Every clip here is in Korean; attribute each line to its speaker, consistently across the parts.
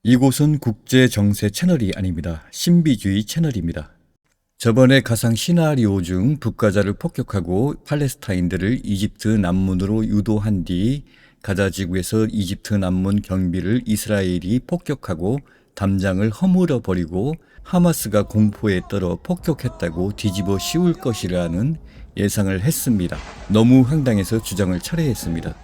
Speaker 1: 이곳은 국제정세 채널이 아닙니다. 신비주의 채널입니다. 저번에 가상 시나리오 중 북가자를 폭격하고 팔레스타인들을 이집트 난문으로 유도한 뒤 가자 지구에서 이집트 난문 경비를 이스라엘이 폭격하고 담장을 허물어 버리고 하마스가 공포에 떨어 폭격했다고 뒤집어 씌울 것이라는 예상을 했습니다. 너무 황당해서 주장을 철회했습니다.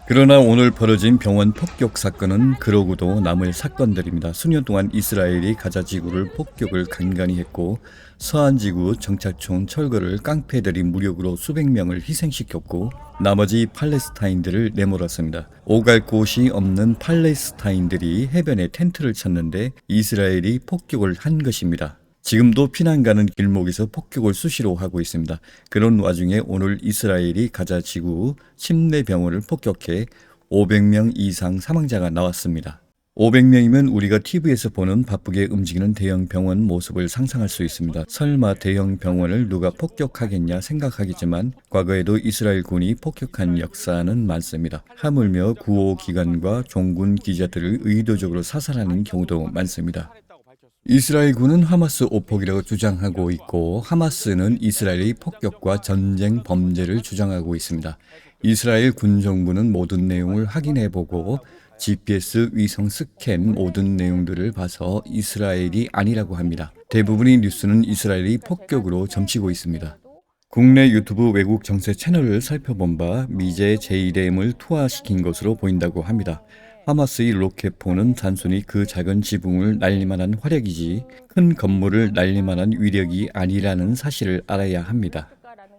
Speaker 1: 그러나 오늘 벌어진 병원 폭격 사건은 그러고도 남을 사건들입니다. 수년 동안 이스라엘이 가자 지구를 폭격을 간간히 했고 서한 지구 정착촌 철거를 깡패들이 무력으로 수백 명을 희생시켰고 나머지 팔레스타인들을 내몰았습니다. 오갈 곳이 없는 팔레스타인들이 해변에 텐트를 쳤는데 이스라엘이 폭격을 한 것입니다. 지금도 피난 가는 길목에서 폭격을 수시로 하고 있습니다. 그런 와중에 오늘 이스라엘이 가자 지구 침례 병원을 폭격해 500명 이상 사망자가 나왔습니다. 500명이면 우리가 TV에서 보는 바쁘게 움직이는 대형 병원 모습을 상상할 수 있습니다. 설마 대형 병원을 누가 폭격하겠냐 생각하겠지만 과거에도 이스라엘 군이 폭격한 역사는 많습니다. 하물며 구호기관과 종군 기자들을 의도적으로 사살하는 경우도 많습니다. 이스라엘 군은 하마스 오폭이라고 주장하고 있고 하마스는 이스라엘의 폭격과 전쟁 범죄를 주장하고 있습니다. 이스라엘 군정부는 모든 내용을 확인해보고 GPS 위성 스캔 모든 내용들을 봐서 이스라엘이 아니라고 합니다. 대부분의 뉴스는 이스라엘이 폭격으로 점치고 있습니다. 국내 유튜브 외국 정세 채널을 살펴본 바 미제 JDAM을 투하시킨 것으로 보인다고 합니다. 하마스의 로켓포는 단순히 그 작은 지붕을 날릴만한 화력이지 큰 건물을 날릴만한 위력이 아니라는 사실을 알아야 합니다.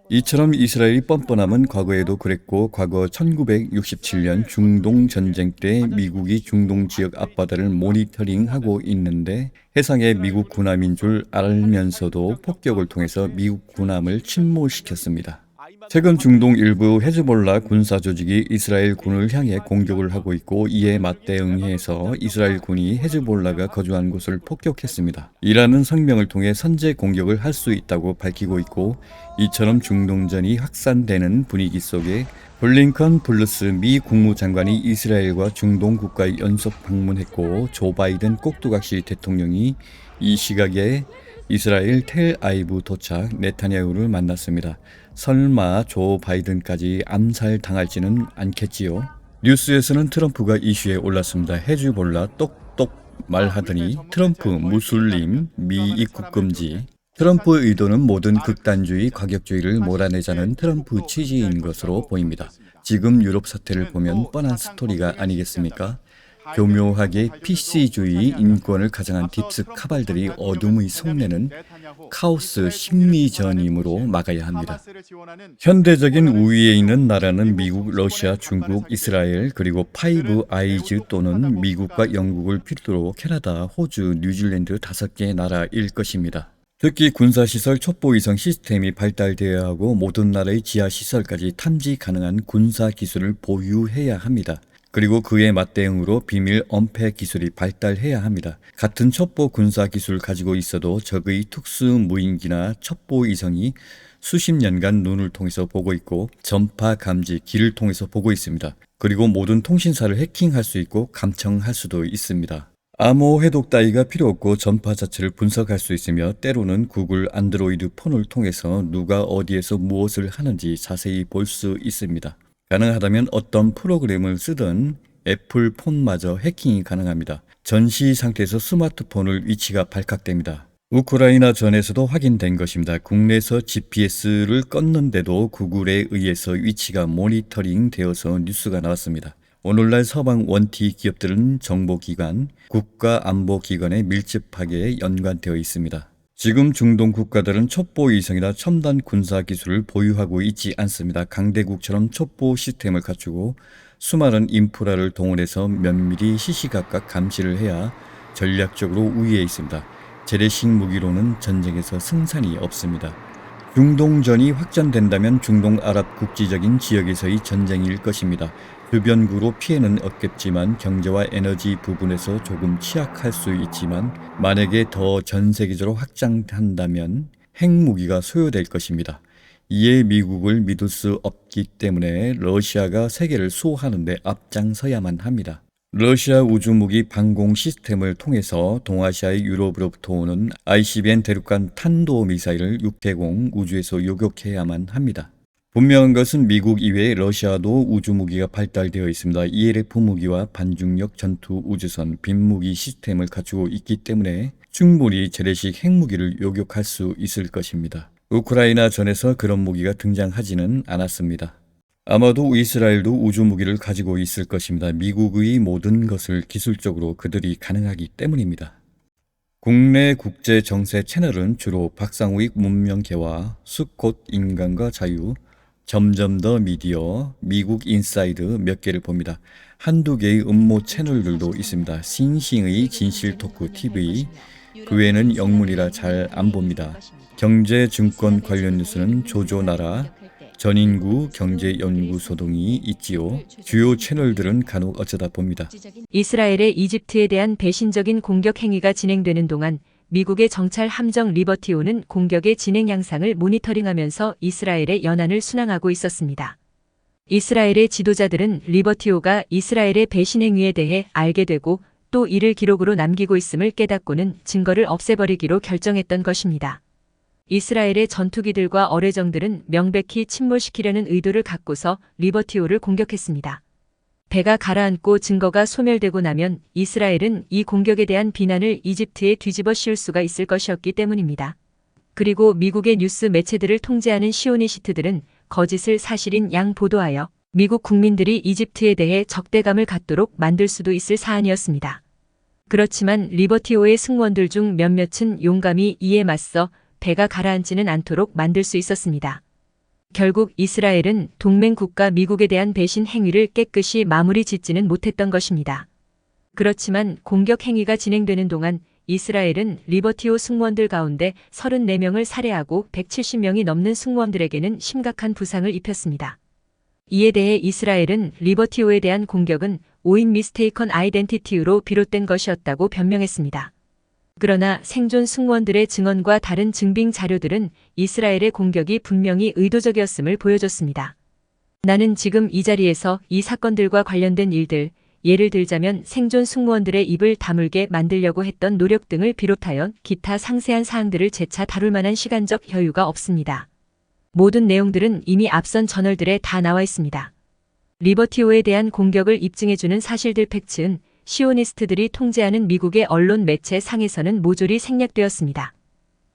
Speaker 1: 이처럼 이스라엘이 뻔뻔함은 과거에도 그랬고 과거 1967년 중동 전쟁 때 미국이 중동 지역 앞바다를 모니터링하고 있는데 해상에 미국 군함인 줄 알면서도 폭격을 통해서 미국 군함을 침몰시켰습니다. 최근 중동 일부 헤즈볼라 군사 조직이 이스라엘 군을 향해 공격을 하고 있고 이에 맞대응해서 이스라엘 군이 헤즈볼라가 거주한 곳을 폭격했습니다. 이라는 성명을 통해 선제 공격을 할 수 있다고 밝히고 있고 이처럼 중동전이 확산되는 분위기 속에 블링컨 플러스 미 국무장관이 이스라엘과 중동 국가에 연속 방문했고 조 바이든 꼭두각시 대통령이 이 시각에 이스라엘 텔아이브 도착 네타냐후를 만났습니다. 설마 조 바이든까지 암살당할지는 않겠지요? 뉴스에서는 트럼프가 이슈에 올랐습니다. 헤즈볼라 똑똑 말하더니 트럼프 무슬림 미 입국 금지. 트럼프 의도는 모든 극단주의, 과격주의를 몰아내자는 트럼프 취지인 것으로 보입니다. 지금 유럽 사태를 보면 뻔한 스토리가 아니겠습니까? 교묘하게 PC주의 인권을 가장한 딥스 카발들이 어둠의 속내는 카오스 심리전임으로 막아야 합니다. 현대적인 우위에 있는 나라는 미국, 러시아, 중국, 이스라엘 그리고 파이브 아이즈 또는 미국과 영국을 필두로 캐나다, 호주, 뉴질랜드 5개 나라일 것입니다. 특히 군사시설 첩보위성 시스템이 발달되어야 하고 모든 나라의 지하시설까지 탐지 가능한 군사기술을 보유해야 합니다. 그리고 그에 맞대응으로 비밀 엄폐 기술이 발달해야 합니다. 같은 첩보 군사 기술을 가지고 있어도 적의 특수 무인기나 첩보 위성이 수십 년간 눈을 통해서 보고 있고 전파 감지 기를 통해서 보고 있습니다. 그리고 모든 통신사를 해킹할 수 있고 감청할 수도 있습니다. 암호 해독 따위가 필요 없고 전파 자체를 분석할 수 있으며 때로는 구글 안드로이드 폰을 통해서 누가 어디에서 무엇을 하는지 자세히 볼 수 있습니다. 가능하다면 어떤 프로그램을 쓰든 애플 폰마저 해킹이 가능합니다. 전시 상태에서 스마트폰을 위치가 발각됩니다. 우크라이나 전에서도 확인된 것입니다. 국내에서 GPS를 껐는데도 구글에 의해서 위치가 모니터링 되어서 뉴스가 나왔습니다. 오늘날 서방 원티 기업들은 정보기관, 국가안보기관에 밀접하게 연관되어 있습니다. 지금 중동 국가들은 첩보 위성이나 첨단 군사 기술을 보유하고 있지 않습니다. 강대국처럼 첩보 시스템을 갖추고 수많은 인프라를 동원해서 면밀히 시시각각 감시를 해야 전략적으로 우위에 있습니다. 재래식 무기로는 전쟁에서 승산이 없습니다. 중동전이 확전된다면 중동 아랍 국지적인 지역에서의 전쟁일 것입니다. 주변구로 피해는 없겠지만 경제와 에너지 부분에서 조금 취약할 수 있지만 만약에 더 전 세계적으로 확장한다면 핵무기가 소요될 것입니다. 이에 미국을 믿을 수 없기 때문에 러시아가 세계를 수호하는 데 앞장서야만 합니다. 러시아 우주무기 방공 시스템을 통해서 동아시아의 유럽으로부터 오는 ICBM 대륙간 탄도미사일을 육해공 우주에서 요격해야만 합니다. 분명한 것은 미국 이외에 러시아도 우주무기가 발달되어 있습니다. ELF 무기와 반중력 전투 우주선, 빈무기 시스템을 갖추고 있기 때문에 충분히 재래식 핵무기를 요격할 수 있을 것입니다. 우크라이나 전에서 그런 무기가 등장하지는 않았습니다. 아마도 이스라엘도 우주무기를 가지고 있을 것입니다. 미국의 모든 것을 기술적으로 그들이 가능하기 때문입니다. 국내 국제 정세 채널은 주로 박상우익 문명개화, 수콧 인간과 자유, 점점 더 미디어, 미국 인사이드 몇 개를 봅니다. 한두 개의 음모 채널들도 있습니다. 싱싱의 진실 토크 TV, 그 외에는 영문이라 잘 안 봅니다. 경제 증권 관련 뉴스는 조조나라, 전인구 경제연구소 등이 있지요. 주요 채널들은 간혹 어쩌다 봅니다.
Speaker 2: 이스라엘의 이집트에 대한 배신적인 공격 행위가 진행되는 동안 미국의 정찰 함정 리버티오는 공격의 진행 양상을 모니터링하면서 이스라엘의 연안을 순항하고 있었습니다. 이스라엘의 지도자들은 리버티오가 이스라엘의 배신 행위에 대해 알게 되고 또 이를 기록으로 남기고 있음을 깨닫고는 증거를 없애버리기로 결정했던 것입니다. 이스라엘의 전투기들과 어뢰정들은 명백히 침몰시키려는 의도를 갖고서 리버티오를 공격했습니다. 배가 가라앉고 증거가 소멸되고 나면 이스라엘은 이 공격에 대한 비난을 이집트에 뒤집어 씌울 수가 있을 것이었기 때문입니다. 그리고 미국의 뉴스 매체들을 통제하는 시오니시트들은 거짓을 사실인 양 보도하여 미국 국민들이 이집트에 대해 적대감을 갖도록 만들 수도 있을 사안이었습니다. 그렇지만 리버티오의 승무원들 중 몇몇은 용감히 이에 맞서 배가 가라앉지는 않도록 만들 수 있었습니다. 결국 이스라엘은 동맹 국가 미국에 대한 배신 행위를 깨끗이 마무리 짓지는 못했던 것입니다. 그렇지만 공격 행위가 진행되는 동안 이스라엘은 리버티오 승무원들 가운데 34명을 살해하고 170명이 넘는 승무원들에게는 심각한 부상을 입혔습니다. 이에 대해 이스라엘은 리버티오에 대한 공격은 오인 미스테이컨 아이덴티티로 비롯된 것이었다고 변명했습니다. 그러나 생존 승무원들의 증언과 다른 증빙 자료들은 이스라엘의 공격이 분명히 의도적이었음을 보여줬습니다. 나는 지금 이 자리에서 이 사건들과 관련된 일들, 예를 들자면 생존 승무원들의 입을 다물게 만들려고 했던 노력 등을 비롯하여 기타 상세한 사항들을 재차 다룰 만한 시간적 여유가 없습니다. 모든 내용들은 이미 앞선 저널들에 다 나와 있습니다. 리버티오에 대한 공격을 입증해주는 사실들 팩츠는 시오니스트들이 통제하는 미국의 언론 매체 상에서는 모조리 생략되었습니다.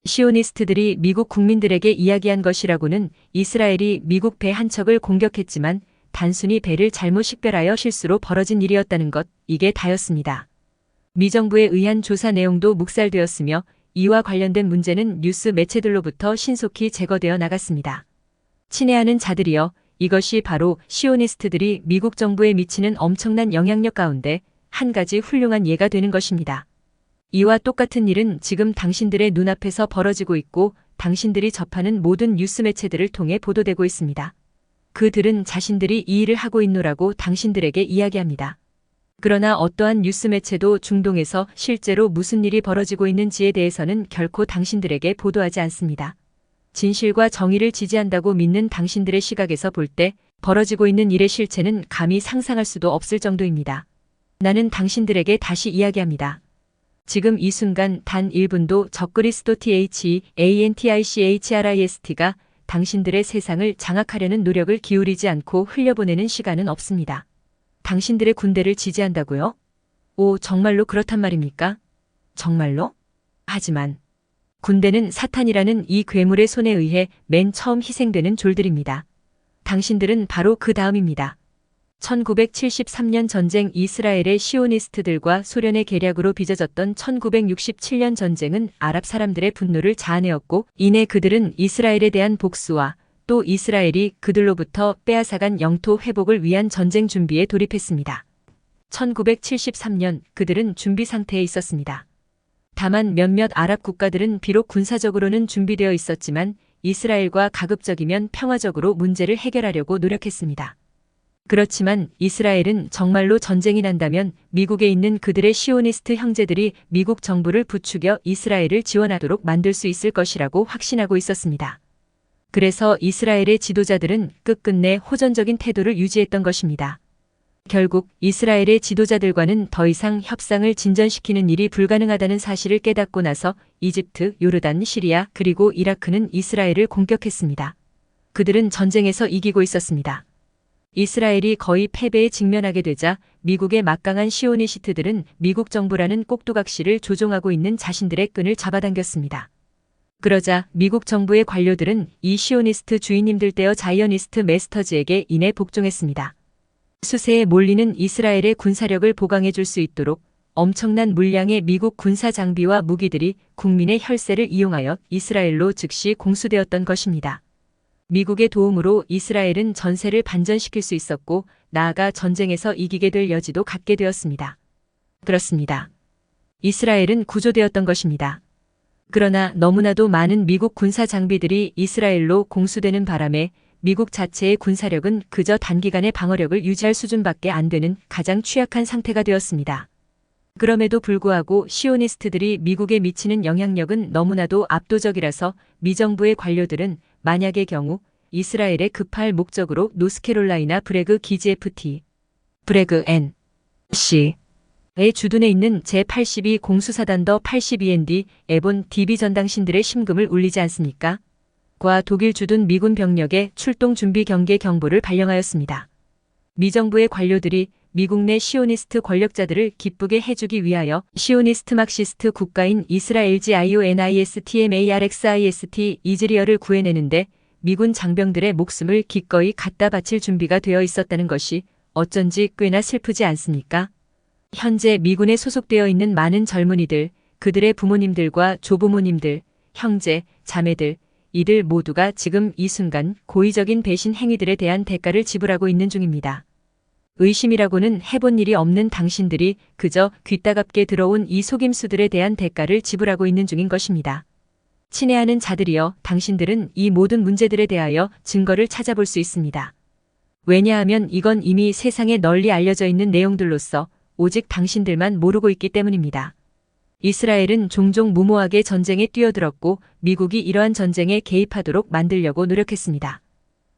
Speaker 2: 시오니스트들이 미국 국민들에게 이야기한 것이라고는 이스라엘이 미국 배 한 척을 공격했지만 단순히 배를 잘못 식별하여 실수로 벌어진 일이었다는 것, 이게 다였습니다. 미정부에 의한 조사 내용도 묵살되었으며 이와 관련된 문제는 뉴스 매체들로부터 신속히 제거되어 나갔습니다. 친애하는 자들이여, 이것이 바로 시오니스트들이 미국 정부에 미치는 엄청난 영향력 가운데 한 가지 훌륭한 예가 되는 것입니다. 이와 똑같은 일은 지금 당신들의 눈앞에서 벌어지고 있고 당신들이 접하는 모든 뉴스 매체들을 통해 보도되고 있습니다. 그들은 자신들이 이 일을 하고 있노라고 당신들에게 이야기합니다. 그러나 어떠한 뉴스 매체도 중동에서 실제로 무슨 일이 벌어지고 있는지에 대해서는 결코 당신들에게 보도하지 않습니다. 진실과 정의를 지지한다고 믿는 당신들의 시각에서 볼 때 벌어지고 있는 일의 실체는 감히 상상할 수도 없을 정도입니다. 나는 당신들에게 다시 이야기합니다. 지금 이 순간 단 1분도 적그리스도 THANTICHRIST가 당신들의 세상을 장악하려는 노력을 기울이지 않고 흘려보내는 시간은 없습니다. 당신들의 군대를 지지한다고요? 오, 정말로 그렇단 말입니까? 정말로? 하지만 군대는 사탄이라는 이 괴물의 손에 의해 맨 처음 희생되는 졸들입니다. 당신들은 바로 그 다음입니다. 1973년 전쟁 이스라엘의 시오니스트들과 소련의 계략으로 빚어졌던 1967년 전쟁은 아랍 사람들의 분노를 자아내었고 이내 그들은 이스라엘에 대한 복수와 또 이스라엘이 그들로부터 빼앗아간 영토 회복을 위한 전쟁 준비에 돌입했습니다. 1973년 그들은 준비 상태에 있었습니다. 다만 몇몇 아랍 국가들은 비록 군사적으로는 준비되어 있었지만 이스라엘과 가급적이면 평화적으로 문제를 해결하려고 노력했습니다. 그렇지만 이스라엘은 정말로 전쟁이 난다면 미국에 있는 그들의 시오니스트 형제들이 미국 정부를 부추겨 이스라엘을 지원하도록 만들 수 있을 것이라고 확신하고 있었습니다. 그래서 이스라엘의 지도자들은 끝끝내 호전적인 태도를 유지했던 것입니다. 결국 이스라엘의 지도자들과는 더 이상 협상을 진전시키는 일이 불가능하다는 사실을 깨닫고 나서 이집트, 요르단, 시리아 그리고 이라크는 이스라엘을 공격했습니다. 그들은 전쟁에서 이기고 있었습니다. 이스라엘이 거의 패배에 직면하게 되자 미국의 막강한 시오니시트들은 미국 정부라는 꼭두각시를 조종하고 있는 자신들의 끈을 잡아당겼습니다. 그러자 미국 정부의 관료들은 이 시오니스트 주인님들 떼어 자이어니스트 메스터즈에게 인해 복종했습니다. 수세에 몰리는 이스라엘의 군사력을 보강해 줄 수 있도록 엄청난 물량의 미국 군사 장비와 무기들이 국민의 혈세를 이용하여 이스라엘로 즉시 공수되었던 것입니다. 미국의 도움으로 이스라엘은 전세를 반전시킬 수 있었고 나아가 전쟁에서 이기게 될 여지도 갖게 되었습니다. 그렇습니다. 이스라엘은 구조되었던 것입니다. 그러나 너무나도 많은 미국 군사 장비들이 이스라엘로 공수되는 바람에 미국 자체의 군사력은 그저 단기간의 방어력을 유지할 수준밖에 안 되는 가장 취약한 상태가 되었습니다. 그럼에도 불구하고 시오니스트들이 미국에 미치는 영향력은 너무나도 압도적이라서 미 정부의 관료들은 만약의 경우 이스라엘에 급할 목적으로 노스캐롤라이나 브래그 기지 FT, 브래그 N.C. 의 주둔에 있는 제82 공수사단 더 82ND 에본 DB 전당신들의 심금을 울리지 않습니까? 과 독일 주둔 미군 병력의 출동 준비 경계 경보를 발령하였습니다. 미 정부의 관료들이 미국 내 시오니스트 권력자들을 기쁘게 해주기 위하여 시오니스트 막시스트 국가인 이스라엘 GIONISTMARXIST 이즈리얼을 구해내는데 미군 장병들의 목숨을 기꺼이 갖다 바칠 준비가 되어 있었다는 것이 어쩐지 꽤나 슬프지 않습니까? 현재 미군에 소속되어 있는 많은 젊은이들, 그들의 부모님들과 조부모님들, 형제, 자매들, 이들 모두가 지금 이 순간 고의적인 배신 행위들에 대한 대가를 지불하고 있는 중입니다. 의심이라고는 해본 일이 없는 당신들이 그저 귀따갑게 들어온 이 속임수들에 대한 대가를 지불하고 있는 중인 것입니다. 친애하는 자들이여, 당신들은 이 모든 문제들에 대하여 증거를 찾아볼 수 있습니다. 왜냐하면 이건 이미 세상에 널리 알려져 있는 내용들로서 오직 당신들만 모르고 있기 때문입니다. 이스라엘은 종종 무모하게 전쟁에 뛰어들었고 미국이 이러한 전쟁에 개입하도록 만들려고 노력했습니다.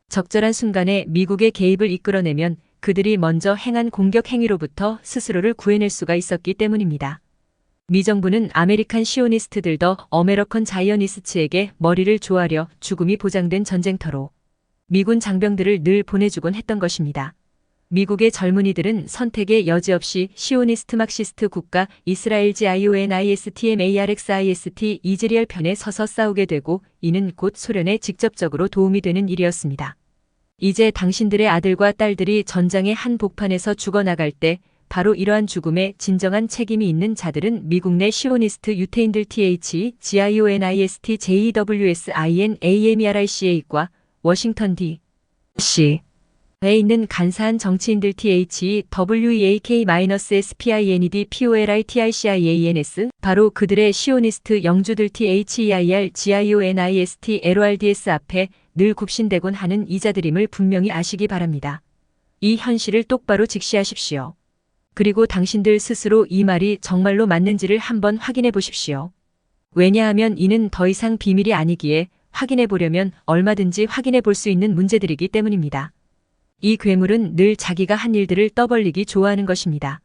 Speaker 2: 적절한 순간에 미국의 개입을 이끌어내면 그들이 먼저 행한 공격 행위로부터 스스로를 구해낼 수가 있었기 때문입니다. 미 정부는 아메리칸 시오니스트들 더 어메리칸 자이어니스트에게 머리를 조아려 죽음이 보장된 전쟁터로 미군 장병들을 늘 보내주곤 했던 것입니다. 미국의 젊은이들은 선택의 여지 없이 시오니스트 막시스트 국가 이스라엘 GIONISTMARXIST 이즈리얼 편에 서서 싸우게 되고 이는 곧 소련에 직접적으로 도움이 되는 일이었습니다. 이제 당신들의 아들과 딸들이 전장의 한 복판에서 죽어나갈 때 바로 이러한 죽음에 진정한 책임이 있는 자들은 미국 내 시오니스트 유태인들 GIONIST JEWSINAMERICA과 워싱턴 D.C. 에 있는 간사한 정치인들 THEWEAK-SPINED 바로 그들의 시오니스트 영주들 THEIR GIONIST LORDS 앞에 늘 굽신대곤 하는 이자들임을 분명히 아시기 바랍니다. 이 현실을 똑바로 직시하십시오. 그리고 당신들 스스로 이 말이 정말로 맞는지를 한번 확인해 보십시오. 왜냐하면 이는 더 이상 비밀이 아니기에 확인해 보려면 얼마든지 확인해 볼 수 있는 문제들이기 때문입니다. 이 괴물은 늘 자기가 한 일들을 떠벌리기 좋아하는 것입니다.